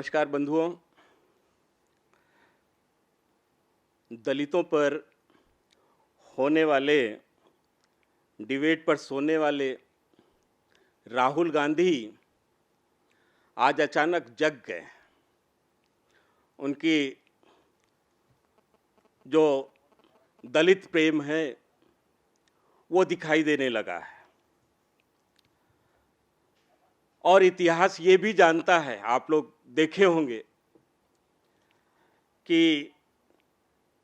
नमस्कार बंधुओं। दलितों पर होने वाले डिबेट पर सोने वाले राहुल गांधी आज अचानक जग गए। उनकी जो दलित प्रेम है वो दिखाई देने लगा है और इतिहास ये भी जानता है, आप लोग देखे होंगे कि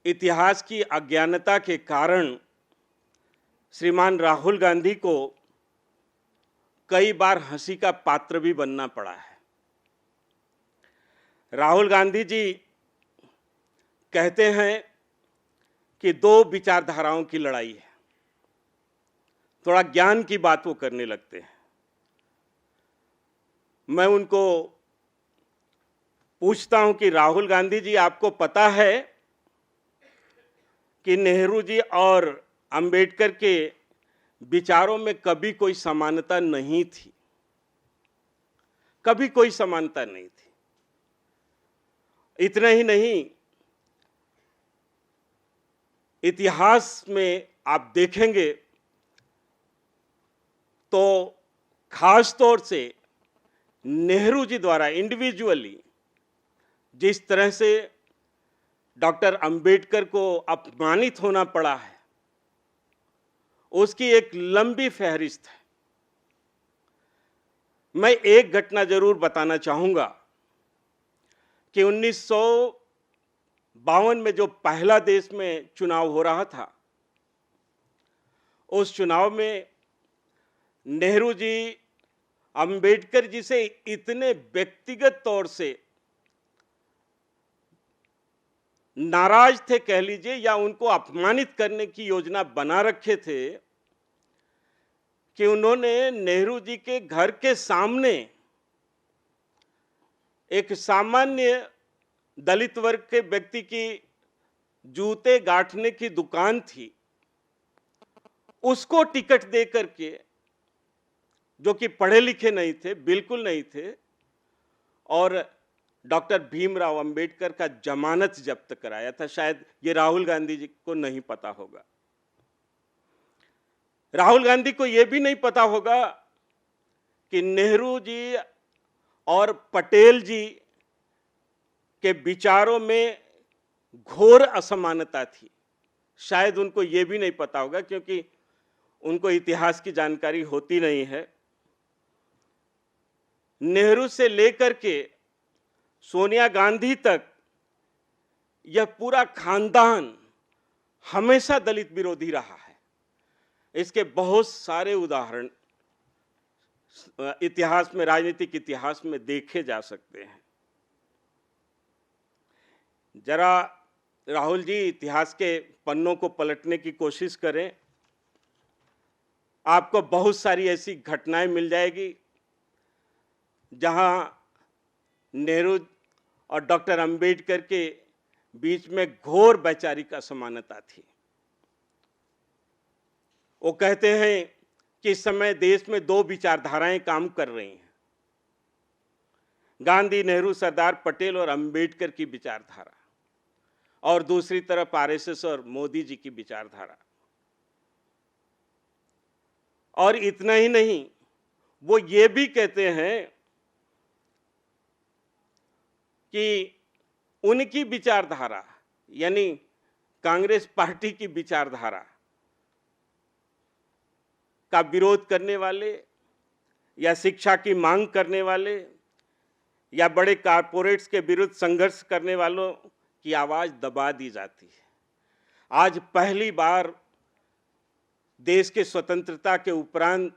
इतिहास की अज्ञानता के कारण श्रीमान राहुल गांधी को कई बार हंसी का पात्र भी बनना पड़ा है। राहुल गांधी जी कहते हैं कि दो विचारधाराओं की लड़ाई है। थोड़ा ज्ञान की बात वो करने लगते हैं। मैं उनको पूछता हूं कि राहुल गांधी जी, आपको पता है कि नेहरू जी और अंबेडकर के विचारों में कभी कोई समानता नहीं थी, कभी कोई समानता नहीं थी। इतना ही नहीं, इतिहास में आप देखेंगे तो खास तौर से नेहरू जी द्वारा इंडिविजुअली जिस तरह से डॉक्टर अंबेडकर को अपमानित होना पड़ा है, उसकी एक लंबी फहरिस्त है। मैं एक घटना जरूर बताना चाहूंगा कि 1952 में जो पहला देश में चुनाव हो रहा था, उस चुनाव में नेहरू जी अंबेडकर जी से इतने व्यक्तिगत तौर से नाराज थे कह लीजिए, या उनको अपमानित करने की योजना बना रखे थे कि उन्होंने नेहरू जी के घर के सामने एक सामान्य दलित वर्ग के व्यक्ति की जूते गांठने की दुकान थी, उसको टिकट दे करके, जो कि पढ़े लिखे नहीं थे, बिल्कुल नहीं थे, और डॉक्टर भीमराव अंबेडकर का जमानत जब्त कराया था। शायद ये राहुल गांधी जी को नहीं पता होगा। राहुल गांधी को यह भी नहीं पता होगा कि नेहरू जी और पटेल जी के विचारों में घोर असमानता थी। शायद उनको यह भी नहीं पता होगा, क्योंकि उनको इतिहास की जानकारी होती नहीं है। नेहरू से लेकर के सोनिया गांधी तक यह पूरा खानदान हमेशा दलित विरोधी रहा है। इसके बहुत सारे उदाहरण इतिहास में, राजनीतिक इतिहास में देखे जा सकते हैं। जरा राहुल जी इतिहास के पन्नों को पलटने की कोशिश करें, आपको बहुत सारी ऐसी घटनाएं मिल जाएगी जहां नेहरू और डॉक्टर अंबेडकर के बीच में घोर वैचारिक असमानता थी। वो कहते हैं कि इस समय देश में दो विचारधाराएं काम कर रही हैं, गांधी, नेहरू, सरदार पटेल और अंबेडकर की विचारधारा, और दूसरी तरफ आरएसएस और मोदी जी की विचारधारा। और इतना ही नहीं, वो ये भी कहते हैं कि उनकी विचारधारा, यानी कांग्रेस पार्टी की विचारधारा का विरोध करने वाले, या शिक्षा की मांग करने वाले, या बड़े कारपोरेट्स के विरुद्ध संघर्ष करने वालों की आवाज दबा दी जाती है। आज पहली बार देश के स्वतंत्रता के उपरांत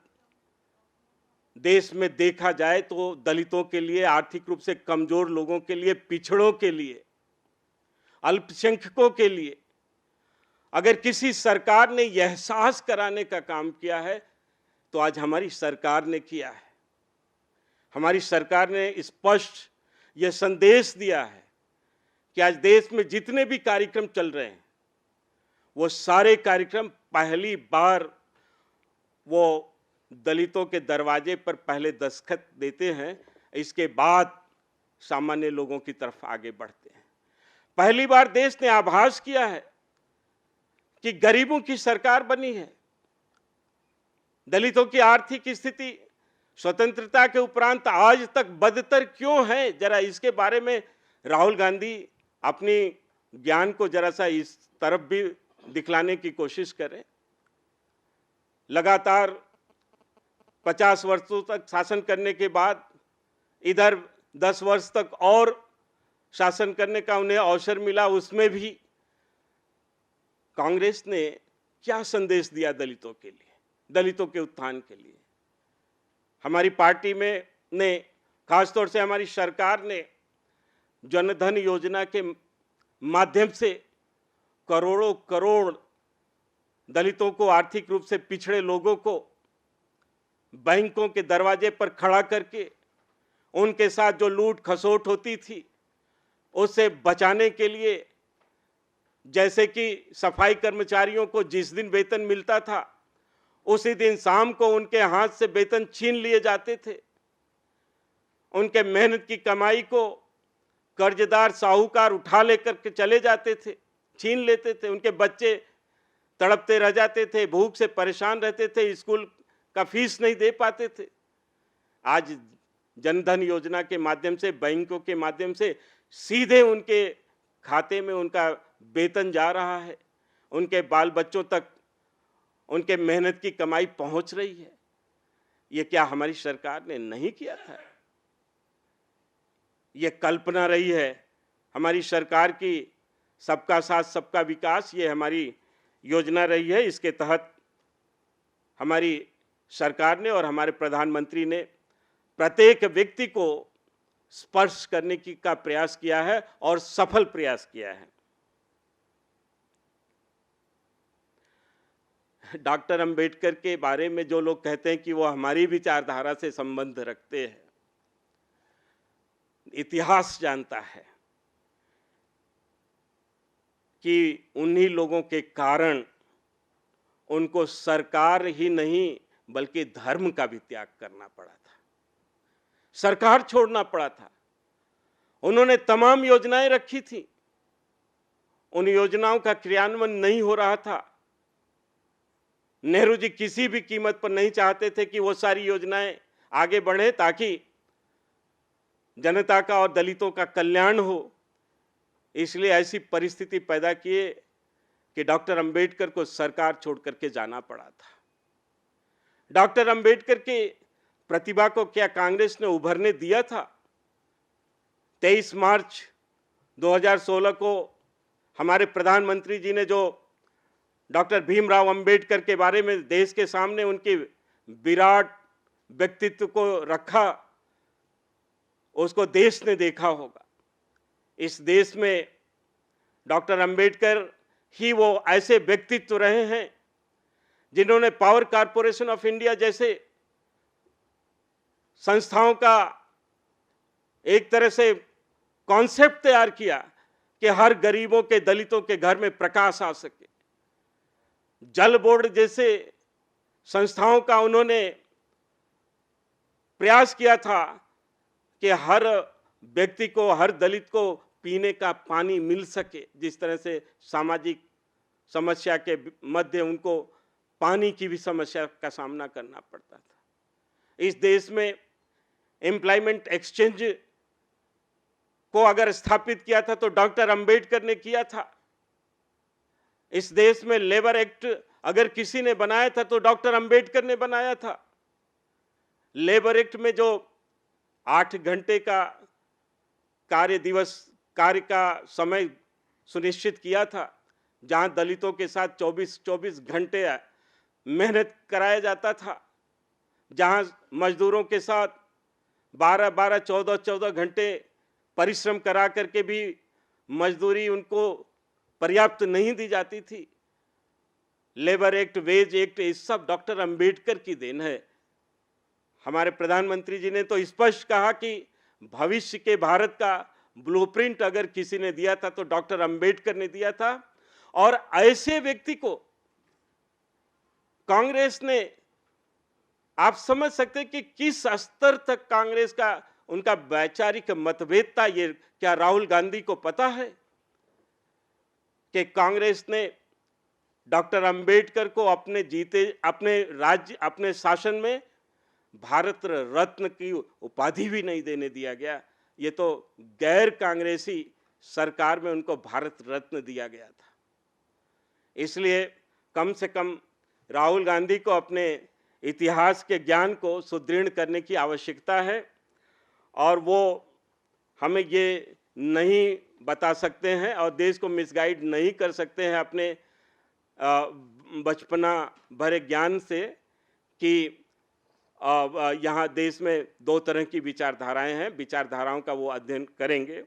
देश में देखा जाए तो दलितों के लिए, आर्थिक रूप से कमजोर लोगों के लिए, पिछड़ों के लिए, अल्पसंख्यकों के लिए अगर किसी सरकार ने यह एहसास कराने का काम किया है तो आज हमारी सरकार ने किया है। हमारी सरकार ने स्पष्ट यह संदेश दिया है कि आज देश में जितने भी कार्यक्रम चल रहे हैं, वो सारे कार्यक्रम पहली बार वो दलितों के दरवाजे पर पहले दस्तखत देते हैं, इसके बाद सामान्य लोगों की तरफ आगे बढ़ते हैं। पहली बार देश ने आभास किया है कि गरीबों की सरकार बनी है। दलितों की आर्थिक स्थिति स्वतंत्रता के उपरांत आज तक बदतर क्यों है, जरा इसके बारे में राहुल गांधी अपनी ज्ञान को जरा सा इस तरफ भी दिखलाने की कोशिश करें। लगातार 50 वर्षों तक शासन करने के बाद इधर 10 वर्ष तक और शासन करने का उन्हें अवसर मिला, उसमें भी कांग्रेस ने क्या संदेश दिया दलितों के लिए, दलितों के उत्थान के लिए। हमारी पार्टी में ने, खासतौर से हमारी सरकार ने जनधन योजना के माध्यम से करोड़ों करोड़ दलितों को, आर्थिक रूप से पिछड़े लोगों को बैंकों के दरवाजे पर खड़ा करके उनके साथ जो लूट खसोट होती थी उससे बचाने के लिए, जैसे कि सफाई कर्मचारियों को जिस दिन वेतन मिलता था उसी दिन शाम को उनके हाथ से वेतन छीन लिए जाते थे। उनके मेहनत की कमाई को कर्जदार साहूकार उठा लेकर के चले जाते थे, छीन लेते थे। उनके बच्चे तड़पते रह जाते थे, भूख से परेशान रहते थे, स्कूल का फीस नहीं दे पाते थे। आज जनधन योजना के माध्यम से, बैंकों के माध्यम से सीधे उनके खाते में उनका वेतन जा रहा है, उनके बाल बच्चों तक उनके मेहनत की कमाई पहुंच रही है। ये क्या हमारी सरकार ने नहीं किया था? ये कल्पना रही है हमारी सरकार की सबका साथ सबका विकास, ये हमारी योजना रही है। इसके तहत हमारी सरकार ने और हमारे प्रधानमंत्री ने प्रत्येक व्यक्ति को स्पर्श करने का प्रयास किया है और सफल प्रयास किया है। डॉक्टर अंबेडकर के बारे में जो लोग कहते हैं कि वो हमारी विचारधारा से संबंध रखते हैं, इतिहास जानता है कि उन्हीं लोगों के कारण उनको सरकार ही नहीं बल्कि धर्म का भी त्याग करना पड़ा था, सरकार छोड़ना पड़ा था। उन्होंने तमाम योजनाएं रखी थी, उन योजनाओं का क्रियान्वयन नहीं हो रहा था। नेहरू जी किसी भी कीमत पर नहीं चाहते थे कि वो सारी योजनाएं आगे बढ़े ताकि जनता का और दलितों का कल्याण हो। इसलिए ऐसी परिस्थिति पैदा किए कि डॉक्टर अंबेडकर को सरकार छोड़ करके जाना पड़ा था। डॉक्टर अंबेडकर की प्रतिभा को क्या कांग्रेस ने उभरने दिया था? 23 मार्च 2016 को हमारे प्रधानमंत्री जी ने जो डॉक्टर भीमराव अंबेडकर के बारे में देश के सामने उनकी विराट व्यक्तित्व को रखा, उसको देश ने देखा होगा। इस देश में डॉक्टर अंबेडकर ही वो ऐसे व्यक्तित्व रहे हैं जिन्होंने पावर कॉरपोरेशन ऑफ इंडिया जैसे संस्थाओं का एक तरह से कॉन्सेप्ट तैयार किया कि हर गरीबों के, दलितों के घर में प्रकाश आ सके। जल बोर्ड जैसे संस्थाओं का उन्होंने प्रयास किया था कि हर व्यक्ति को, हर दलित को पीने का पानी मिल सके। जिस तरह से सामाजिक समस्या के मध्य उनको पानी की भी समस्या का सामना करना पड़ता था। इस देश में एम्प्लॉयमेंट एक्सचेंज को अगर स्थापित किया था तो डॉक्टर अंबेडकर ने किया था। इस देश में लेबर एक्ट अगर किसी ने बनाया था तो डॉक्टर अंबेडकर ने बनाया था। लेबर एक्ट में जो 8 घंटे का कार्य का समय सुनिश्चित किया था, जहां दलितों के साथ 24 घंटे मेहनत कराया जाता था, जहां मजदूरों के साथ 12 14 घंटे परिश्रम करा करके भी मजदूरी उनको पर्याप्त नहीं दी जाती थी। लेबर एक्ट, वेज एक्ट, ये सब डॉक्टर अंबेडकर की देन है। हमारे प्रधानमंत्री जी ने तो स्पष्ट कहा कि भविष्य के भारत का ब्लूप्रिंट अगर किसी ने दिया था तो डॉक्टर अंबेडकर ने दिया था। और ऐसे व्यक्ति को कांग्रेस ने, आप समझ सकते कि किस स्तर तक कांग्रेस का उनका वैचारिक मतभेद था। ये क्या राहुल गांधी को पता है कि कांग्रेस ने डॉक्टर अंबेडकर को अपने शासन में भारत रत्न की उपाधि भी नहीं देने दिया गया। ये तो गैर कांग्रेसी सरकार में उनको भारत रत्न दिया गया था। इसलिए कम से कम राहुल गांधी को अपने इतिहास के ज्ञान को सुदृढ़ करने की आवश्यकता है, और वो हमें ये नहीं बता सकते हैं और देश को मिसगाइड नहीं कर सकते हैं अपने बचपना भरे ज्ञान से कि यहाँ देश में दो तरह की विचारधाराएं हैं। विचारधाराओं का वो अध्ययन करेंगे।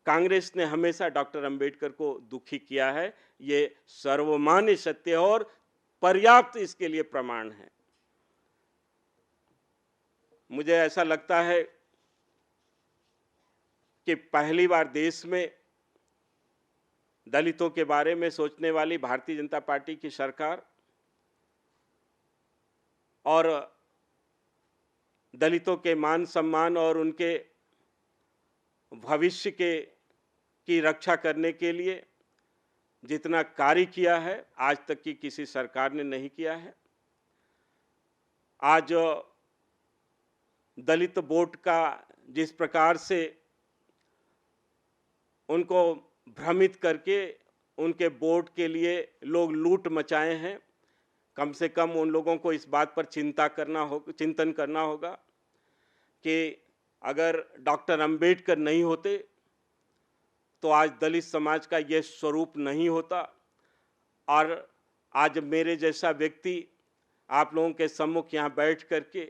कांग्रेस ने हमेशा डॉक्टर अंबेडकर को दुखी किया है, ये सर्वमान्य सत्य और पर्याप्त इसके लिए प्रमाण है। मुझे ऐसा लगता है कि पहली बार देश में दलितों के बारे में सोचने वाली भारतीय जनता पार्टी की सरकार और दलितों के मान सम्मान और उनके भविष्य की रक्षा करने के लिए जितना कार्य किया है, आज तक की किसी सरकार ने नहीं किया है। आज दलित वोट का जिस प्रकार से उनको भ्रमित करके उनके वोट के लिए लोग लूट मचाए हैं, कम से कम उन लोगों को इस बात पर चिंतन करना होगा कि अगर डॉक्टर अंबेडकर नहीं होते तो आज दलित समाज का ये स्वरूप नहीं होता, और आज मेरे जैसा व्यक्ति आप लोगों के सम्मुख यहाँ बैठ करके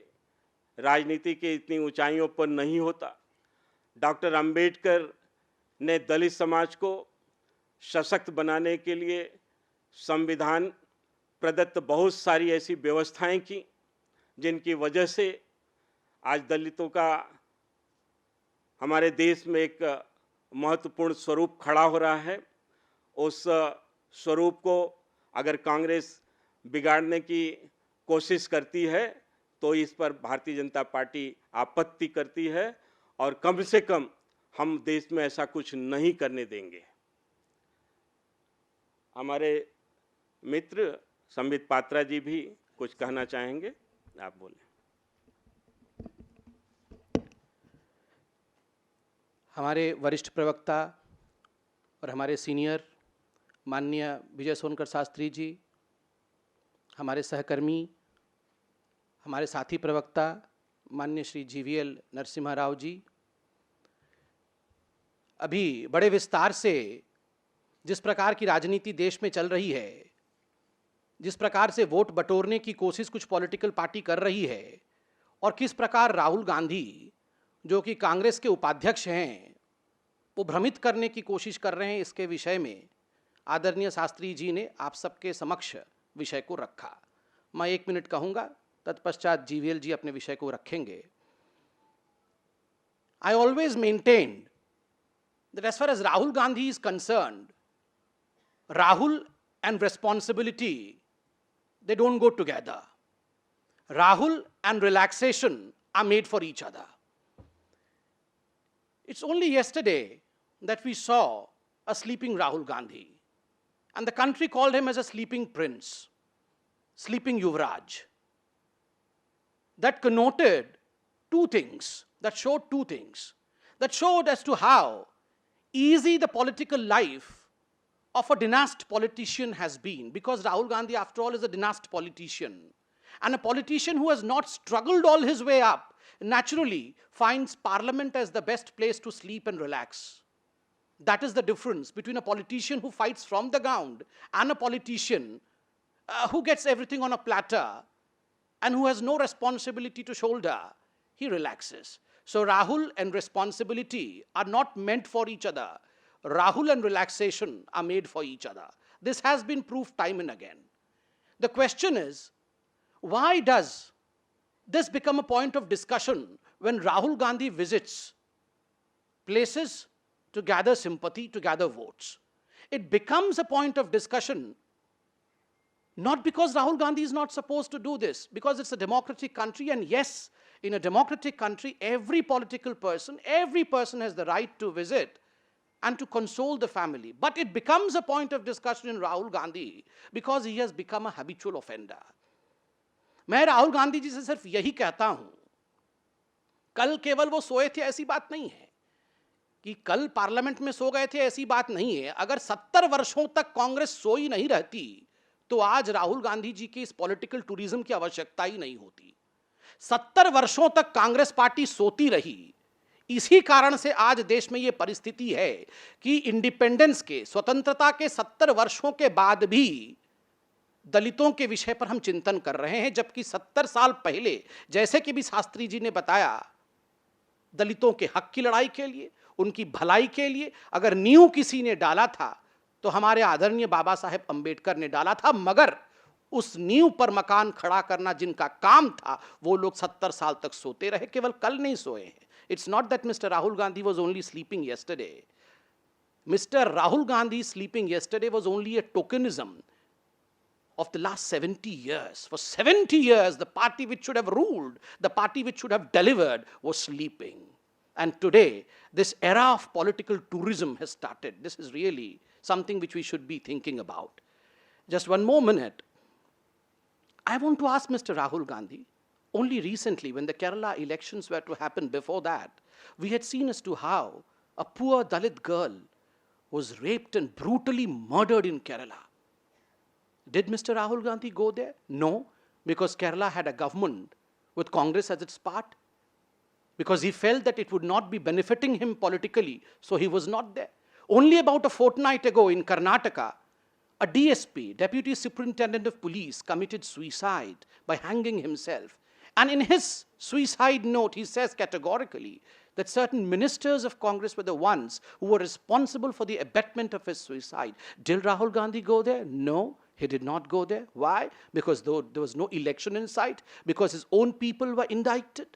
राजनीति के इतनी ऊंचाइयों पर नहीं होता। डॉक्टर अंबेडकर ने दलित समाज को सशक्त बनाने के लिए संविधान प्रदत्त बहुत सारी ऐसी व्यवस्थाएं की जिनकी वजह से आज दलितों का हमारे देश में एक महत्वपूर्ण स्वरूप खड़ा हो रहा है। उस स्वरूप को अगर कांग्रेस बिगाड़ने की कोशिश करती है तो इस पर भारतीय जनता पार्टी आपत्ति करती है, और कम से कम हम देश में ऐसा कुछ नहीं करने देंगे। हमारे मित्र संबित पात्रा जी भी कुछ कहना चाहेंगे, आप बोलें। हमारे वरिष्ठ प्रवक्ता और हमारे सीनियर माननीय विजय सोनकर शास्त्री जी, हमारे सहकर्मी, हमारे साथी प्रवक्ता माननीय श्री GVL नरसिम्हा राव जी, अभी बड़े विस्तार से जिस प्रकार की राजनीति देश में चल रही है, जिस प्रकार से वोट बटोरने की कोशिश कुछ पॉलिटिकल पार्टी कर रही है, और किस प्रकार राहुल गांधी जो कि कांग्रेस के उपाध्यक्ष हैं वो भ्रमित करने की कोशिश कर रहे हैं, इसके विषय में आदरणीय शास्त्री जी ने आप सबके समक्ष विषय को रखा। मैं 1 मिनट कहूँगा, तत्पश्चात GVL जी अपने विषय को रखेंगे। I always maintained that as far as Rahul Gandhi is concerned, Rahul and responsibility, they don't go together. Rahul and relaxation are made for each other. It's only yesterday that we saw a sleeping Rahul Gandhi, and the country called him as a sleeping prince, sleeping Yuvraj. That connoted two things, that showed two things, that showed as to how easy the political life of a dynast politician has been, because Rahul Gandhi, after all, is a dynast politician. And a politician who has not struggled all his way up naturally finds parliament as the best place to sleep and relax. That is the difference between a politician who fights from the ground and a politician who gets everything on a platter and who has no responsibility to shoulder. He relaxes. So Rahul and responsibility are not meant for each other. Rahul and relaxation are made for each other. This has been proved time and again. The question is, why does this become a point of discussion when Rahul Gandhi visits places to gather sympathy, to gather votes? It becomes a point of discussion not because Rahul Gandhi is not supposed to do this, because it's a democratic country, and yes, In a democratic country, every political person, every person has the right to visit and to console the family. But it becomes a point of discussion in Rahul Gandhi because he has become a habitual offender. मैं राहुल गांधी जी से सिर्फ यही कहता हूं, कल केवल वो सोए थे ऐसी बात नहीं है, कि कल पार्लियामेंट में सो गए थे ऐसी बात नहीं है. अगर 70 वर्षों तक कांग्रेस सोई नहीं रहती तो आज राहुल गांधी जी की इस पॉलिटिकल टूरिज्म की आवश्यकता ही नहीं होती. 70 वर्षों तक कांग्रेस पार्टी सोती रही, इसी कारण से आज देश में यह परिस्थिति है कि इंडिपेंडेंस के, स्वतंत्रता के 70 वर्षों के बाद भी दलितों के विषय पर हम चिंतन कर रहे हैं, जबकि 70 साल पहले, जैसे कि भी शास्त्री जी ने बताया, दलितों के हक की लड़ाई के लिए, उनकी भलाई के लिए अगर नींव किसी ने डाला था तो हमारे आदरणीय बाबा साहेब अंबेडकर ने डाला था. मगर उस नींव पर मकान खड़ा करना जिनका काम था, वो लोग 70 साल तक सोते रहे, केवल कल नहीं सोए हैं. It's not that mister Rahul Gandhi was only sleeping yesterday. Mr. Rahul Gandhi sleeping yesterday was only a tokenism of the last 70 years. For 70 years, the party which should have ruled, the party which should have delivered, was sleeping. And today, this era of political tourism has started. This is really something which we should be thinking about. Just one more minute. I want to ask Mr. Rahul Gandhi, only recently when the Kerala elections were to happen, before that, we had seen as to how a poor Dalit girl was raped and brutally murdered in Kerala. Did Mr. Rahul Gandhi go there? No, because Kerala had a government with Congress as its part, because he felt that it would not be benefiting him politically, so he was not there. Only about a fortnight ago in Karnataka, a DSP, Deputy Superintendent of Police, committed suicide by hanging himself. And in his suicide note, he says categorically that certain ministers of Congress were the ones who were responsible for the abetment of his suicide. Did Rahul Gandhi go there? No, he did not go there. Why? Because there was no election in sight, because his own people were indicted.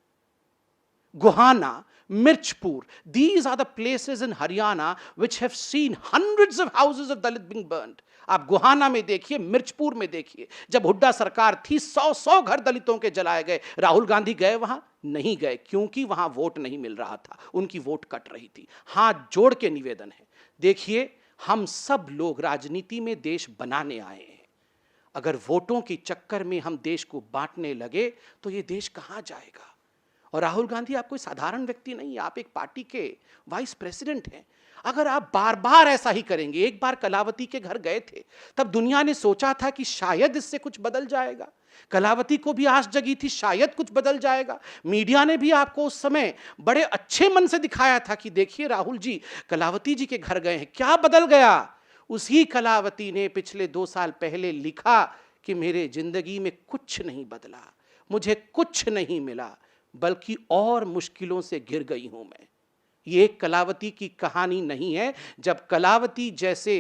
Gohana, Mirchpur, these are the places in Haryana which have seen hundreds of houses of Dalit being burnt. आप गोहाना में देखिए, मिर्चपुर में देखिए, जब हुड्डा सरकार थी 100 घर दलितों के जलाए गए. राहुल गांधी गए वहां? नहीं गए, क्योंकि वहां वोट नहीं मिल रहा था, उनकी वोट कट रही थी. हाथ जोड़ के निवेदन है, देखिए, हम सब लोग राजनीति में देश बनाने आए हैं. अगर वोटों की चक्कर में हम देश को बांटने लगे तो ये देश कहां जाएगा? और राहुल गांधी आप कोई साधारण व्यक्ति नहीं, आप एक पार्टी के वाइस प्रेसिडेंट हैं. अगर आप बार बार ऐसा ही करेंगे, एक बार कलावती के घर गए थे, तब दुनिया ने सोचा था कि शायद इससे कुछ बदल जाएगा. कलावती को भी आस जगी थी, शायद कुछ बदल जाएगा. मीडिया ने भी आपको उस समय बड़े अच्छे मन से दिखाया था कि देखिए राहुल जी कलावती जी के घर गए हैं, क्या बदल गया? उसी कलावती ने पिछले 2 साल पहले लिखा कि मेरे जिंदगी में कुछ नहीं बदला, मुझे कुछ नहीं मिला, बल्कि और मुश्किलों से घिर गई हूं मैं. ये कलावती की कहानी नहीं है. जब कलावती जैसे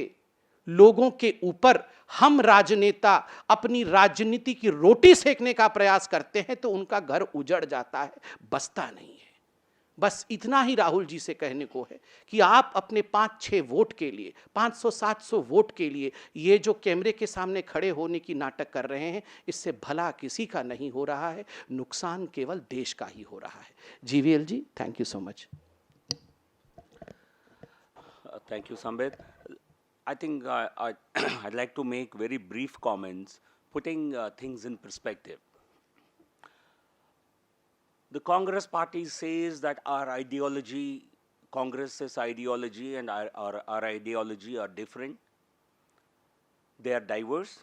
लोगों के ऊपर हम राजनेता अपनी राजनीति की रोटी सेकने का प्रयास करते हैं तो उनका घर उजड़ जाता है, बसता नहीं है. बस इतना ही राहुल जी से कहने को है कि आप अपने 5-6 वोट के लिए, 500-700 वोट के लिए ये जो कैमरे के सामने खड़े होने की नाटक कर रहे हैं, इससे भला किसी का नहीं हो रहा है, नुकसान केवल देश का ही हो रहा है. GVL ji, thank you so much. Thank you, Sambit. I think I'd like to make very brief comments, putting things in perspective. The Congress party says that our ideology, Congress's ideology and our ideology are different. They are diverse.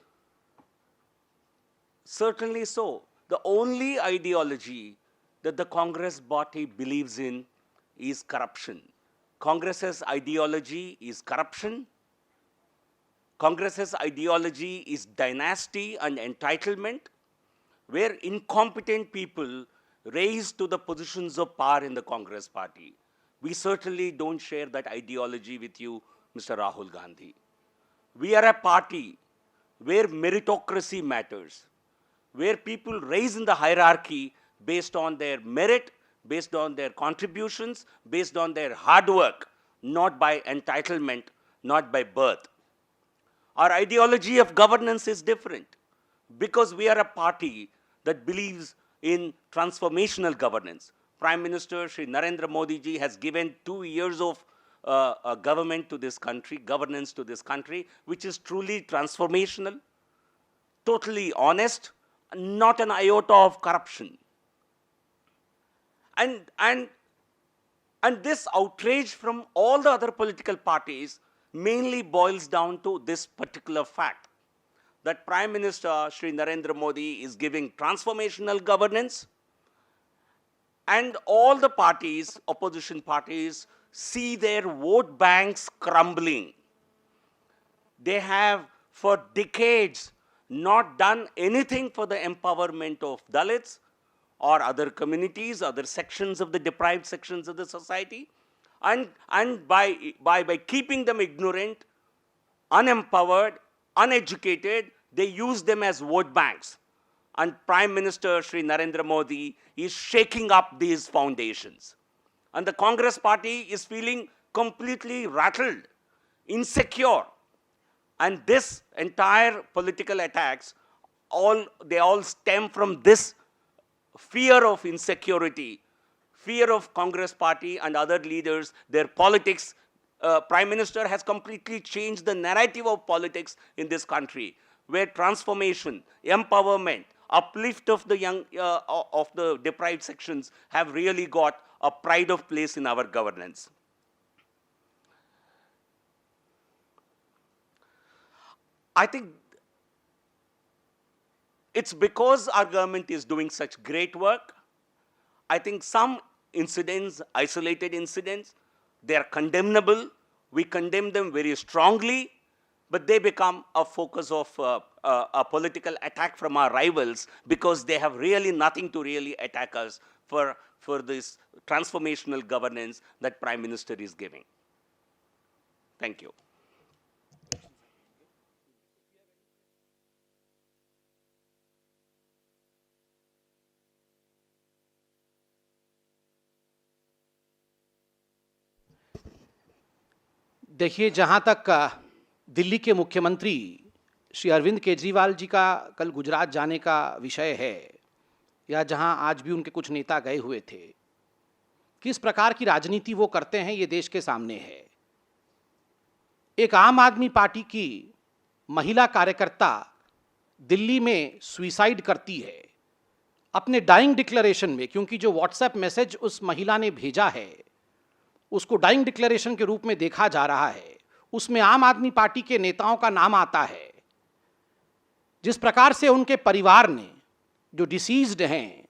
Certainly so. The only ideology that the Congress party believes in is corruption. Congress's ideology is corruption. Congress's ideology is dynasty and entitlement, where incompetent people raised to the positions of power in the Congress party. We certainly don't share that ideology with you, Mr. Rahul Gandhi. We are a party where meritocracy matters, where people rise in the hierarchy based on their merit, based on their contributions, based on their hard work, not by entitlement, not by birth. Our ideology of governance is different because we are a party that believes in transformational governance. Prime Minister Shri Narendra Modi ji has given 2 years of government to this country, governance to this country, which is truly transformational, totally honest, not an iota of corruption. And this outrage from all the other political parties mainly boils down to this particular fact, that Prime Minister Shri Narendra Modi is giving transformational governance, and all the parties, opposition parties, see their vote banks crumbling. They have for decades not done anything for the empowerment of Dalits or other communities, other sections of the deprived sections of the society. And by keeping them ignorant, unempowered, uneducated, they use them as vote banks. And Prime Minister Shri Narendra Modi is shaking up these foundations. And the Congress party is feeling completely rattled, insecure. And this entire political attacks, they all stem from this fear of insecurity, fear of Congress party and other leaders, their politics. Prime Minister has completely changed the narrative of politics in this country, where transformation, empowerment, uplift of the young, of the deprived sections have really got a pride of place in our governance. I think it's because our government is doing such great work. I think some incidents, isolated incidents, they are condemnable. We condemn them very strongly, but they become a focus of a political attack from our rivals, because they have really nothing to really attack us for this transformational governance that Prime Minister is giving. Thank you. देखिए, जहाँ तक दिल्ली के मुख्यमंत्री श्री अरविंद केजरीवाल जी का कल गुजरात जाने का विषय है, या जहाँ आज भी उनके कुछ नेता गए हुए थे, किस प्रकार की राजनीति वो करते हैं ये देश के सामने है। एक आम आदमी पार्टी की महिला कार्यकर्ता दिल्ली में सुसाइड करती है अपने डाइंग डिक्लेरेशन में, क्योंकि जो व्हाट्सएप मैसेज उस महिला ने भेजा है उसको डाइंग डिक्लेरेशन के रूप में देखा जा रहा है, उसमें आम आदमी पार्टी के नेताओं का नाम आता है। जिस प्रकार से उनके परिवार ने, जो डिसीज्ड हैं,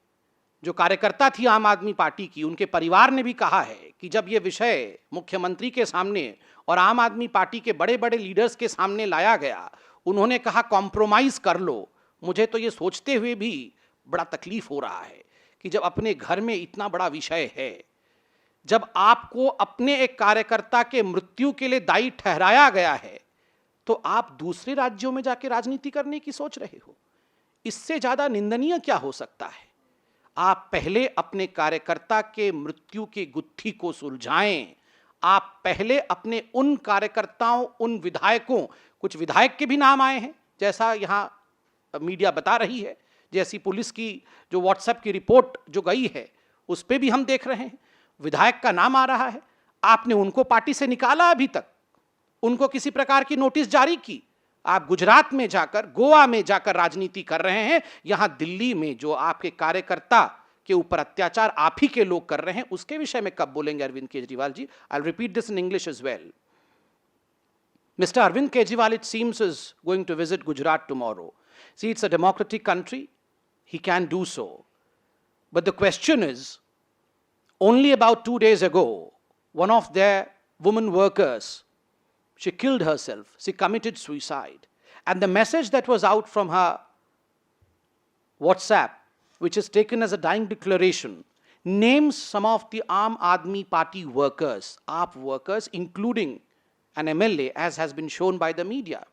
जो कार्यकर्ता थी आम आदमी पार्टी की, उनके परिवार ने भी कहा है कि जब ये विषय मुख्यमंत्री के सामने और आम आदमी पार्टी के बड़े बड़े लीडर्स के सामने लाया गया, उन्होंने कहा कॉम्प्रोमाइज कर लो। मुझे तो ये सोचते हुए भी बड़ा तकलीफ हो रहा है कि जब अपने घर में इतना बड़ा विषय है, जब आपको अपने एक कार्यकर्ता के मृत्यु के लिए दायी ठहराया गया है, तो आप दूसरे राज्यों में जाके राजनीति करने की सोच रहे हो। इससे ज्यादा निंदनीय क्या हो सकता है। आप पहले अपने कार्यकर्ता के मृत्यु की गुत्थी को सुलझाएं। आप पहले अपने उन कार्यकर्ताओं, उन विधायकों, कुछ विधायक के भी नाम आए हैं जैसा यहां मीडिया बता रही है, जैसी पुलिस की जो व्हाट्सएप की रिपोर्ट जो गई है उस पर भी हम देख रहे हैं, विधायक का नाम आ रहा है। आपने उनको पार्टी से निकाला, अभी तक उनको किसी प्रकार की नोटिस जारी की। आप गुजरात में जाकर, गोवा में जाकर राजनीति कर रहे हैं। यहां दिल्ली में जो आपके कार्यकर्ता के ऊपर अत्याचार आप ही के लोग कर रहे हैं, उसके विषय में कब बोलेंगे Arvind Kejriwal ji? I repeat this in English as well. Mr. Arvind Kejriwal, it seems, is going to visit Gujarat tomorrow. See, it's a democratic country. He can do so. But the question is, only about 2 days ago, one of their women workers, she killed herself. She committed suicide. And the message that was out from her WhatsApp, which is taken as a dying declaration, names some of the Aam Aadmi Party workers, AAP workers, including an MLA, as has been shown by the media.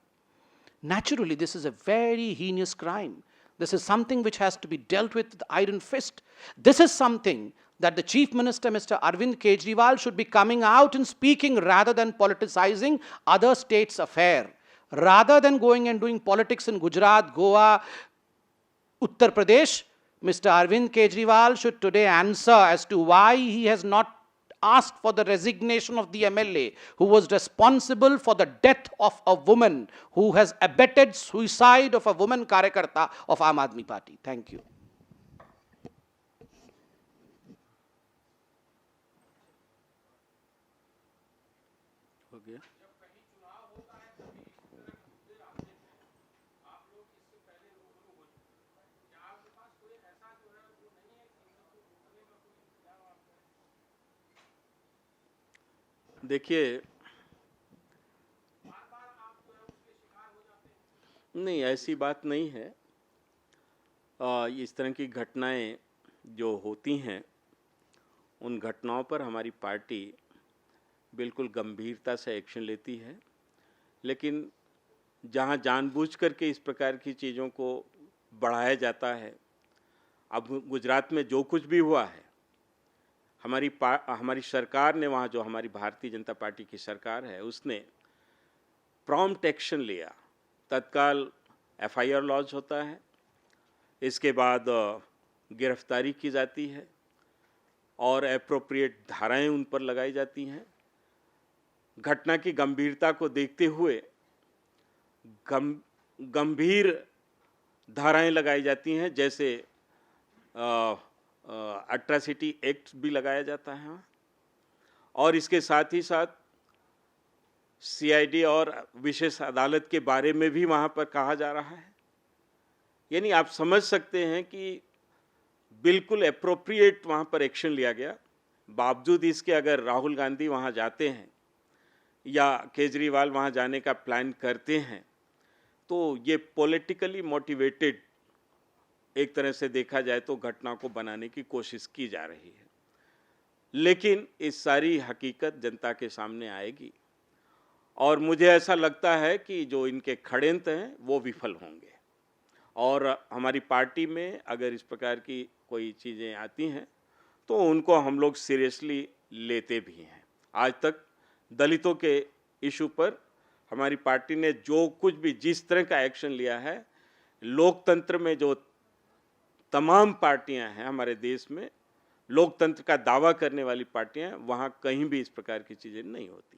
Naturally, this is a very heinous crime. This is something which has to be dealt with iron fist. This is something that the Chief Minister, Mr. Arvind Kejriwal, should be coming out and speaking rather than politicizing other states' affair. Rather than going and doing politics in Gujarat, Goa, Uttar Pradesh, Mr. Arvind Kejriwal should today answer as to why he has not asked for the resignation of the MLA who was responsible for the death of a woman who has abetted suicide of a woman Karyakarta of Aam Aadmi Party. Thank you. हो गया। देखिए, नहीं ऐसी बात नहीं है। इस तरह की घटनाएं जो होती हैं, उन घटनाओं पर हमारी पार्टी बिल्कुल गंभीरता से एक्शन लेती है, लेकिन जहां जानबूझ करके इस प्रकार की चीज़ों को बढ़ाया जाता है, अब गुजरात में जो कुछ भी हुआ है, हमारी सरकार ने वहाँ, जो हमारी भारतीय जनता पार्टी की सरकार है, उसने प्रॉम्प्ट एक्शन लिया। तत्काल एफआईआर लॉन्च होता है, इसके बाद गिरफ्तारी की जाती है और एप्रोप्रिएट धाराएं उन पर लगाई जाती हैं। घटना की गंभीरता को देखते हुए गंभीर धाराएं लगाई जाती हैं, जैसे अट्रॉसिटी एक्ट भी लगाया जाता है, और इसके साथ ही साथ सीआईडी और विशेष अदालत के बारे में भी वहाँ पर कहा जा रहा है। यानी आप समझ सकते हैं कि बिल्कुल एप्रोप्रिएट वहाँ पर एक्शन लिया गया। बावजूद इसके अगर राहुल गांधी वहाँ जाते हैं या केजरीवाल वहाँ जाने का प्लान करते हैं, तो ये पॉलिटिकली मोटिवेटेड, एक तरह से देखा जाए तो घटना को बनाने की कोशिश की जा रही है। लेकिन इस सारी हकीकत जनता के सामने आएगी और मुझे ऐसा लगता है कि जो इनके षड्यंत्र हैं वो विफल होंगे, और हमारी पार्टी में अगर इस प्रकार की कोई चीज़ें आती हैं तो उनको हम लोग सीरियसली लेते भी हैं। आज तक दलितों के इशू पर हमारी पार्टी ने जो कुछ भी, जिस तरह का एक्शन लिया है, लोकतंत्र में जो तमाम पार्टियां हैं हमारे देश में, लोकतंत्र का दावा करने वाली पार्टियां, वहाँ कहीं भी इस प्रकार की चीज़ें नहीं होती।